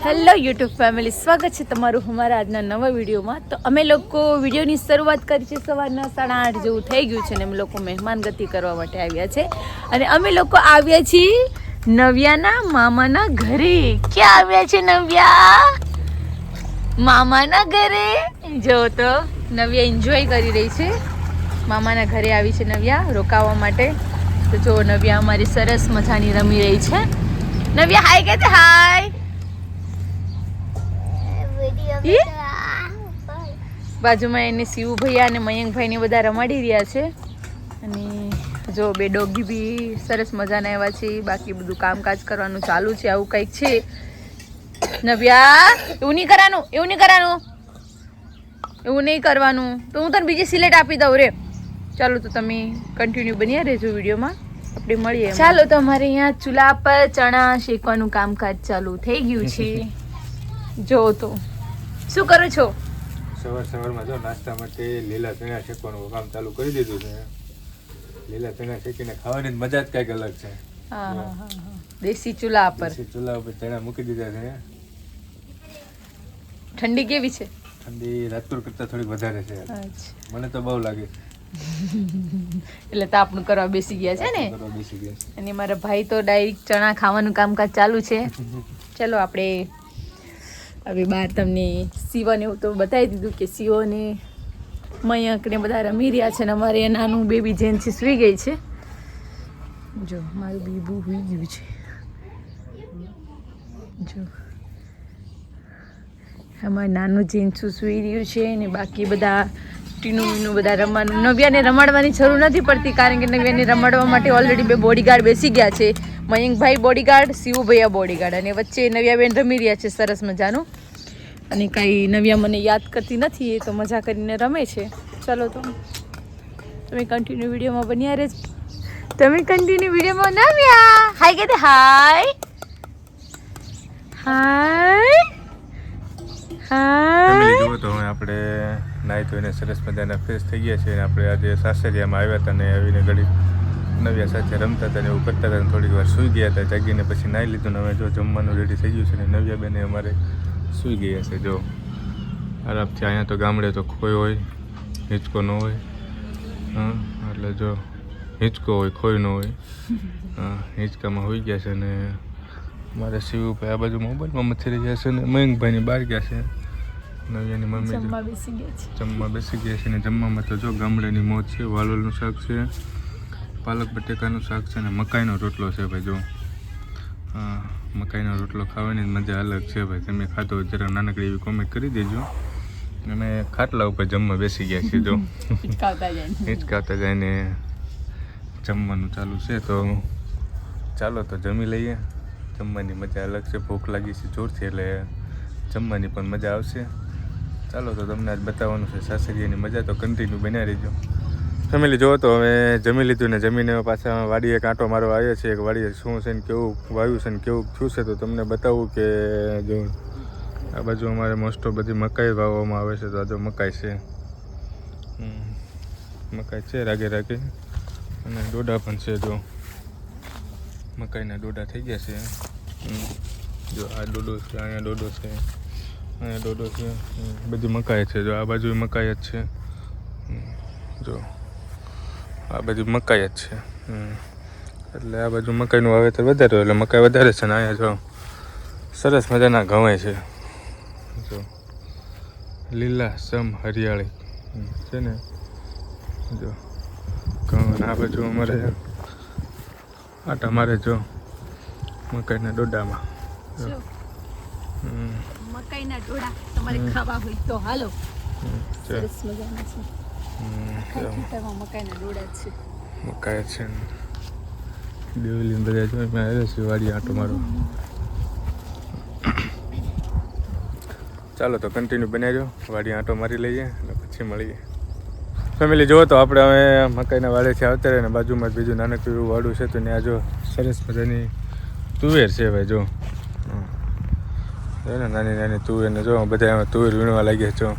Hello YouTube family, સ્વાગત છે તમારું અમારા આજના નવા વિડીયોમાં. તો અમે લોકો વિડીયોની શરૂઆત કરી છે સવારના 8:30 જેવું થઈ ગયું છે ને અમે લોકો મહેમાન ગતિ કરવા માટે આવ્યા છે. અને અમે લોકો આવ્યા છીએ નવ્યાના મામાના ઘરે. ક્યાં આવ્યા છે નવ્યા? મામાના ઘરે. જો તો નવ્યા એન્જોય કરી રહી છે. મામાના ઘરે આવી છે નવ્યા રોકાવા માટે. તો જો નવ્યા અમારી સરસ મજાની રમી રહી છે. નવ્યા હાય કહે છે, હાય. બાજુમાં એને શિવ ભૈયા અને મયંક ભાઈ ને બધા રમાડી રહ્યા છે. અને જો બે ડોગી બી સરસ મજાના એવા છે. બાકી બધું કામકાજ કરવાનું ચાલુ છે. આવું કંઈક છે. નવ્યા એવું નહીં કરવાનું, એવું નહીં કરવાનું, એવું નહીં કરવાનું. તો હું તને બીજી સિલેટ આપી દઉં રે. ચાલો તો તમે કન્ટિન્યુ બન્યા રહેજો વિડીયોમાં. આપણે મળીએ. ચાલો તો અમારે અહીંયા ચૂલા પર ચણા શેકવાનું કામકાજ ચાલુ થઈ ગયું છે. જો તો શું કરો છો? સવારમાં જો નાસ્તા માટે લીલા ચણા શેકવાનું કામ ચાલુ કરી દીધું છે. લીલા ચણા શેકીને ખાવાની મજા જ કંઈક અલગ છે. દેશી ચૂલા પર ચણા મૂકી દીધા છે. ઠંડી કેવી છે? ઠંડી રાજકોટ કરતા થોડીક વધારે છે. મને તો બહુ લાગે. એટલે તાપણું કરવા બેસી ગયા છે ને. અને મારા ભાઈ તો ડાયરેક્ટ ચણા ખાવાનું કામકાજ ચાલુ છે. ચલો આપણે હવે બહાર તમને શિવને એવું તો બતાવી દીધું કે શિવને મયંક ને બધા રમી રહ્યા છે. ને અમારે નાનું બેબી જેન છે સૂઈ ગઈ છે. જો મારું બેબુ સૂઈ ગયું છે. જો અમારું નાનું જેન્સું સૂઈ રહ્યું છે. ને બાકી બધા ટીનું બધા રમવાનું. નવ્યાને રમાડવાની જરૂર નથી પડતી કારણ કે નવ્યાને રમાડવા માટે ઓલરેડી બે બોડીગાર્ડ બેસી ગયા છે. Mayankbhai bodyguard, શિવભૈયા bodyguard. અને વચ્ચે નવ્યાબેન રમી રહ્યા છે સરસ મજાનું. અને કાંઈ નવ્યા મને યાદ કરતી નથી, એ તો મજા કરીને રમે છે. ચલો તો તમે કન્ટિન્યુ વિડીયોમાં બન્યા રહેજો. તમે કન્ટિન્યુ વિડીયોમાં નવ્યા હાય કે હાય હાય ફેમિલી જુઓ તો હવે આપણે નાહી ધોઈને સરસ મજાના ફ્રેશ થઈ ગયા છે. આપણે આજે સાસરિયામાં આવ્યા હતા ને આવીને ઘડી નવ્યા સાથે રમતા હતા ને એવું કરતા હતા. થોડીક વાર સૂઈ ગયા હતા. જાગીને પછી નાહી લીધું ને હવે જો જમવાનું રેડી થઈ ગયું છે. ને નવ્યા બેને અમારે સૂઈ ગયા છે. જો આરામથી. અહીંયા તો ગામડે તો ખોઈ હોય, હિંચકો ન હોય. હા, એટલે જો હિંચકો હોય, ખોઈ ન હોય. હા, હિંચકામાં હોઈ ગયા છે. ને મારે શિવભાઈ આ બાજુ મોબાઈલમાં મથી રહ્યા છે. ને મયંકભાઈની બહાર ગયા છે. નવ્યાની મમ્મી જમવા બેસી ગયા છે. ને જમવામાં તો જો ગામડાની મોજ છે. વાલોલનું શાક છે, પાલક બટેકાનું શાક છે, ને મકાઈનો રોટલો છે ભાઈ. જો હા, મકાઈનો રોટલો ખાવાની મજા અલગ છે ભાઈ. તમે ખાતો હોય જરા નાનકડી એવી કોમેન્ટ કરી દેજો. અમે ખાટલા ઉપર જમવા બેસી ગયા છીએ. જો હિંચકાવતા જાય ને જમવાનું ચાલુ છે. તો ચાલો તો જમી લઈએ. જમવાની મજા અલગ છે. ભૂખ લાગી છે જોરથી, એટલે જમવાની પણ મજા આવશે. ચાલો તો તમને આજ બતાવવાનું છે સાસરિયાની મજા. તો કન્ટિન્યુ બન્યા રહેજો. ફેમિલી જોવો તો હવે જમી લીધું ને જમીને પાછા વાડીએ કાંટો મારવા આવ્યો છે. એક વાડીએ શું છે ને કેવું વાવ્યું છે ને કેવું થયું છે તો તમને બતાવું કે જો આ બાજુ અમારે મોસ્ટ ઓફ બધી મકાઈ વાવવામાં આવે છે. તો આ જો મકાઈ છે, મકાઈ છે રાગે રાગે. અને ડોડા પણ છે. જો મકાઈના ડોડા થઈ ગયા છે. જો આ ડોડો છે, અહીંયા ડોડો છે, અહીંયા ડોડો છે. બધી મકાઈ છે. જો આ બાજુ મકાઈ જ છે. જો આ બધી મકાઈ જ છે. એટલે આ બાજુ મકાઈનું વાવેતર વધારે એટલે મકાઈ વધારે છે. ને અહીંયા જો સરસ મજાના ઘઉં છે. જો લીલા સમ હરિયાળી છે ને. જો ઘઉં. આ બાજુ અમારે આટા મારે જો મકાઈના ડોડામાં. મકાઈના ડોડા તમારે ખાવા હોય તો હાલો. સરસ મજાના છે. મકાઈના ડોડા છે. મકાઈ છે. દેવલીને બધા જો મેં આવ્યો છું વાડી આટો મારો. ચાલો તો કન્ટિન્યુ બનાવી વાડી આંટો મારી લઈએ અને પછી મળીએ. ફેમિલી જુઓ તો આપણે હવે મકાઈના વાડેથી આવતા રહે ને બાજુમાં જ બીજું નાનકડું એવું વાડું છે. તો ત્યાં જો સરસ મજાની તુવેર છે ભાઈ. જો ને નાની નાની તુવેર ને જો બધા એમાં તુવેર વીણવા લાગ્યા.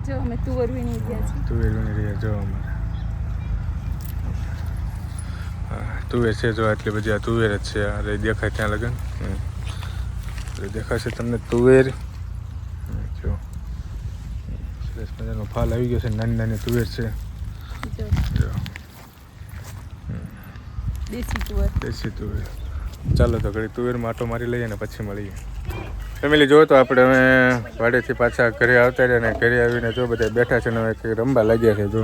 જો અમે તુવેર વીણી ગયા છે. તુવેર વીણી રહ્યા જો અમારે તુવેર છે. જો આટલી બધી આ તુવેર જ છે. અરે દેખાય ત્યાં લગન જો દેખાશે તમને તુવેર. જો સરસ મજાનો ફાલ આવી ગયો છે, નાની નાની તુવેર છે. જો દેશી તુવેર. ચાલો તો ઘડી તુવેરમાં આટો મારી લઈએ ને પછી મળીએ. ફેમિલી જો તો આપણે હવે વાડેથી પાછા ઘરે આવતા રહ્યા ને ઘરે આવીને જો બધા બેઠા છે ને હવે કંઈ રમવા લાગ્યા છે. જો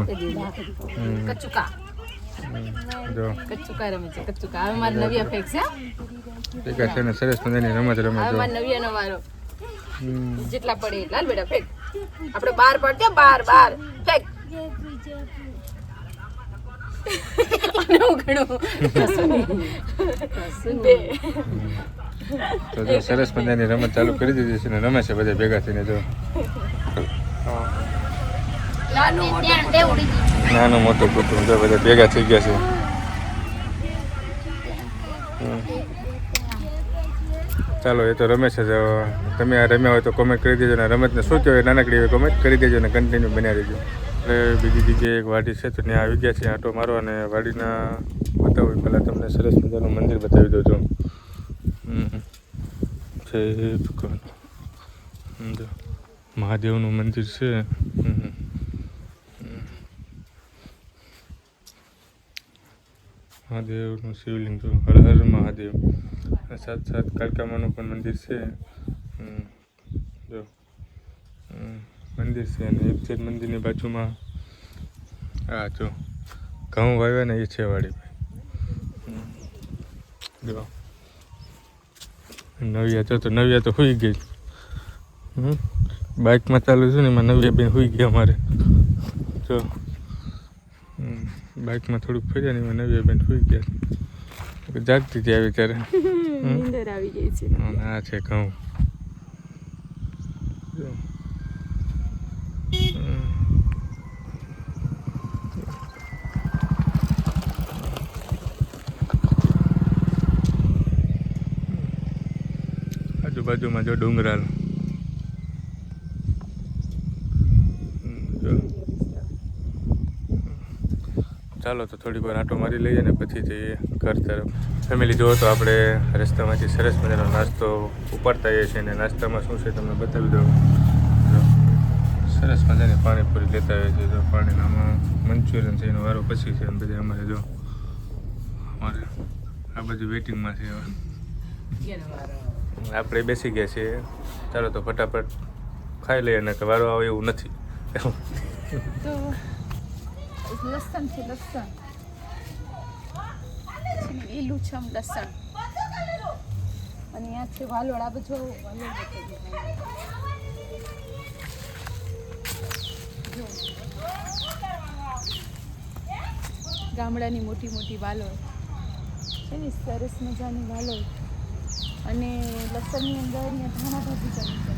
જો ભેગા છે ને સરસ મજાની રમત રમે. જો જેટલા પડે એટલા બેટા ફેક. આપણે બાર પડતે બાર ફેક. તો જો સરસ મજાની રમત ચાલુ કરી દીધી છે ને રમે છે બધા ભેગા થઈને. જો નાનું મોટું કુટુંબ જો બધા ભેગા થઈ ગયા છે. ચાલો એ તો રમે છે. જો તમે આ રમ્યા હોય તો કોમેન્ટ કરી દેજો ને રમતને શું કહેવાય નાનકડી એવી કોમેન્ટ કરી દેજો ને કન્ટિન્યુ બન્યા રહેજો. એટલે બીજી જગ્યાએ એક વાડી છે તો ત્યાં આવી ગયા છે આંટો મારો અને વાડીના બતાવું પહેલાં તમને સરસ મજાનું મંદિર બતાવી દઉં. જો છે દુકાન. જો મહાદેવનું મંદિર છે. મહાદેવનું શિવલિંગ. જો હર હર મહાદેવ. સાથ સાથ કાળકામાનું પણ મંદિર છે. જો મંદિર છે અને એક છે મંદિરની બાજુમાં આ જો ઘઉં વાવ્યા ને એ છે વાડી. જો નવિયા તો નવિયા તો સુઈ ગઈ. બાઇકમાં ચાલુ છે ને એમાં નવિયા બેન સુઈ ગયા અમારે. જો બાઇકમાં થોડુંક ફર્યા ને એમાં નવિયા બેન સુઈ ગયા. જાગતી હતી આવી ત્યારે નીંદર આવી ગઈ છે. આ છે ઘઉં. આજુબાજુમાં જો ડુંગરાલ. ચાલો તો થોડીક વાર આંટો મારી લઈએ ને પછી જઈએ ઘર તરફ. ફેમિલી જુઓ તો આપણે રસ્તામાંથી સરસ મજાનો નાસ્તો ઉપાડતા આવીએ છીએ અને નાસ્તામાં શું છે તમને બતાવી દઉં. સરસ મજાની પાણીપુરી લેતા આવીએ છીએ. જો પાણીનામાં મંચુરિયન છે એનો વારો પછી છે એમ બધા અમારે. જો અમારે આ બધું વેઇટિંગમાં છે. આપણે બેસી ગયા છીએ. ચાલો તો ફટાફટ ખાઈ લઈએ ને કે વારો આવે એવું નથી. તો લસણ છે લસણ લીલુંછમ લસણ અને અહીંયા છે વાલોળ. આ બધું ગામડાની મોટી મોટી વાલોળ છે ને સરસ મજાની વાલોળ. અને લસણની અંદર અહીંયા ધાણા ભાજી કરી છે.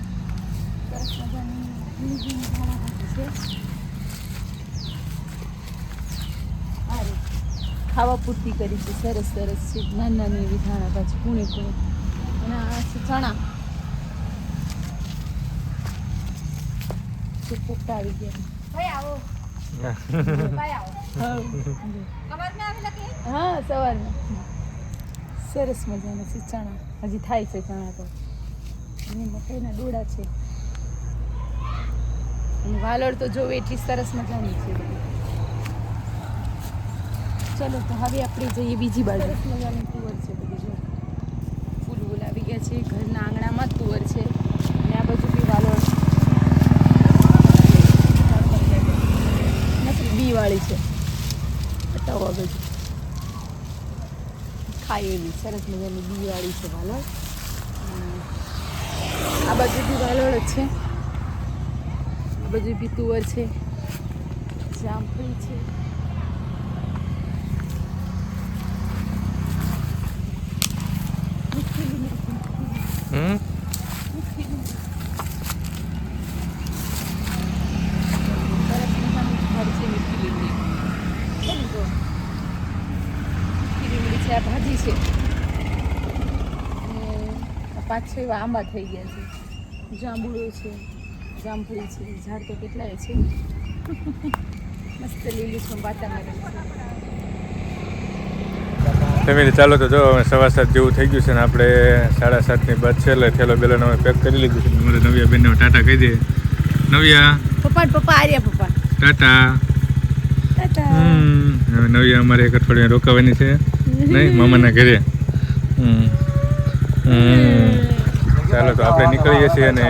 સરસ મજાની લીલી ધાણા ભાજી છે. ખાવા પૂરતી કરી છે. સરસ સરસ છે. નાની નાની એવી ધાણા ભાજી કૂણે કૂણે. અને આ છે ચણા. પોપટા આવી ગયા. હા સવારમાં સરસ મજાના છે ચણા. હજી થાય છે ચણા તો. અને મકાઈના ડોડા છે. અને વાલોળ તો જોવે એટલી સરસ મજાની છે. ચલો તો હવે આપણે જઈએ બીજી બાજુ. સરસ મજાની તુવર છે બધી. જો ફૂલ ફૂલ આવી ગયા છે. ઘરના આંગણામાં જ તુવર છે. અને આ બાજુ બી વાલોળ નથી બી વાળી છે. બતાવો આ બાજુ ખાય એવી સરસ મજાની બી વાળી છે વાલોળ. આ બાજુ બી વાલોળ જ છે. આ બાજુ બી તુવર છે. જામફળી છે. ભાજી છે. અને 5-6 એવા આંબા થઈ ગયા છે. જાંબુડો છે. જામફળી છે. ઝાડ તો કેટલાય છે. મસ્ત લીલું વાતાવરણ છે. ફેમિલી ચાલો તો જો હવે 7:15 જેવું થઈ ગયું છે ને આપણે 7:30ની બસ છે એટલે થેલો બેલોને અમે પેક કરી લીધું છે. મારે નવ્યા બેનને ટાટા કહી દે. નવ્યા પપ્પા આર્યા પપ્પા ટાટા. હવે નવ્યા અમારે એક અઠવાડિયા રોકાવાની છે નહીં મામાના ઘરે. ચાલો તો આપણે નીકળીએ છીએ અને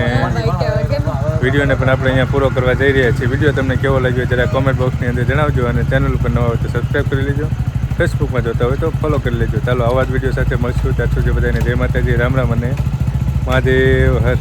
વિડીયોને પણ આપણે અહીંયા પૂરો કરવા જઈ રહ્યા છીએ. વિડીયો તમને કેવો લાગ્યો જરા કોમેન્ટ બોક્સની અંદર જણાવજો અને ચેનલ ઉપર નવા હોય તો સબસ્ક્રાઈબ કરી લેજો. ફેસબુકમાં જોતા હોય તો ફોલો કરી લેજો. ચાલો આવા જ વિડીયો સાથે મળશું. ત્યાં સુધી બધાને જય માતાજી, રામ રામ અને મહાદેવ હર.